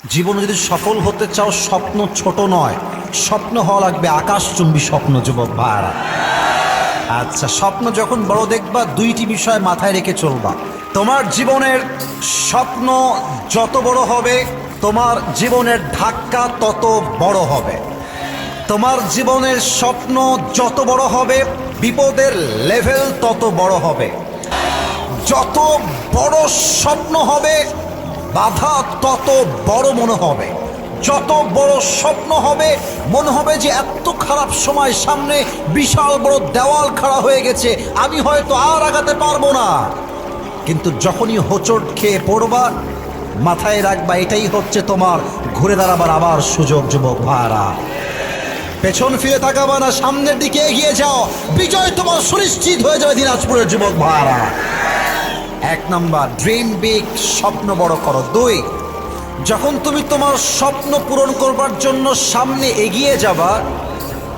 জীবনে যদি সফল হতে চাও স্বপ্ন ছোট নয়, স্বপ্ন হওয়া লাগবে আকাশচুম্বী স্বপ্ন। যুবক ভাইরা, আচ্ছা, স্বপ্ন যখন বড় দেখবা দুইটি বিষয় মাথায় রেখে চলবা। তোমার জীবনের স্বপ্ন যত বড় হবে তোমার জীবনের ধাক্কা তত বড় হবে। তোমার জীবনের স্বপ্ন যত বড় হবে বিপদের লেভেল তত বড় হবে। যত বড় স্বপ্ন হবে বাধা তত বড় মনে হবে। যত বড় স্বপ্ন হবে মনে হবে যে এত খারাপ সময় সামনে, বিশাল বড় দেওয়াল খাড়া হয়ে গেছে, আমি হয়তো আর আগাতে পারবো না। কিন্তু যখনই হোঁচট খেয়ে পড়বা মাথায় রাখবা এটাই হচ্ছে তোমার ঘুরে দাঁড়াবার আবার সুযোগ। যুবক ভাইরা, পেছন ফিরে তাকাবা না, সামনের দিকে এগিয়ে যাও, বিজয় তোমার সুনিশ্চিত হয়ে যাবে। দিনাজপুরের যুবক ভাইরা, এক নাম্বার ড্রিম বিগ, স্বপ্ন বড় করো। দুই, যখন তুমি তোমার স্বপ্ন পূরণ করবার জন্য সামনে এগিয়ে যাবা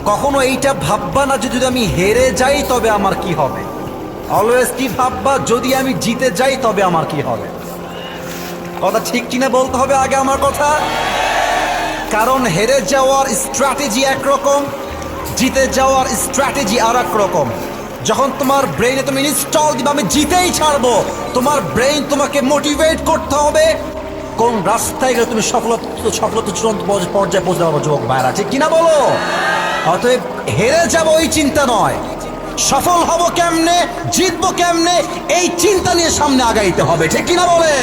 কখনো এইটা ভাববা না যে যদি আমি হেরে যাই তবে আমার কি হবে। অলওয়েজ কি ভাববা, যদি আমি জিতে যাই তবে আমার কি হবে। কথা ঠিক কিনা বলতে হবে আগে আমার কথা, কারণ হেরে যাওয়ার স্ট্র্যাটেজি একরকম, জিতে যাওয়ার স্ট্র্যাটেজি আর এক রকম। যখন তোমার ব্রেইনে তুমি ইনস্টল দিবে আমি জিতেই ছাড়বো, তোমার ব্রেইন তোমাকে মোটিভেট করতে হবে কোন রাস্তায় গেলে তুমি সফলতা চূড়ান্ত পর্যায়ে পৌঁছতে পারবো। যুবক ভাইরা, ঠিক কিনা বলো? অতএব হেরে যাবো এই চিন্তা নয়, সফল হব কেমনে, জিতবো কেমনে এই চিন্তা নিয়ে সামনে আগাইতে হবে। ঠিক কিনা বলে?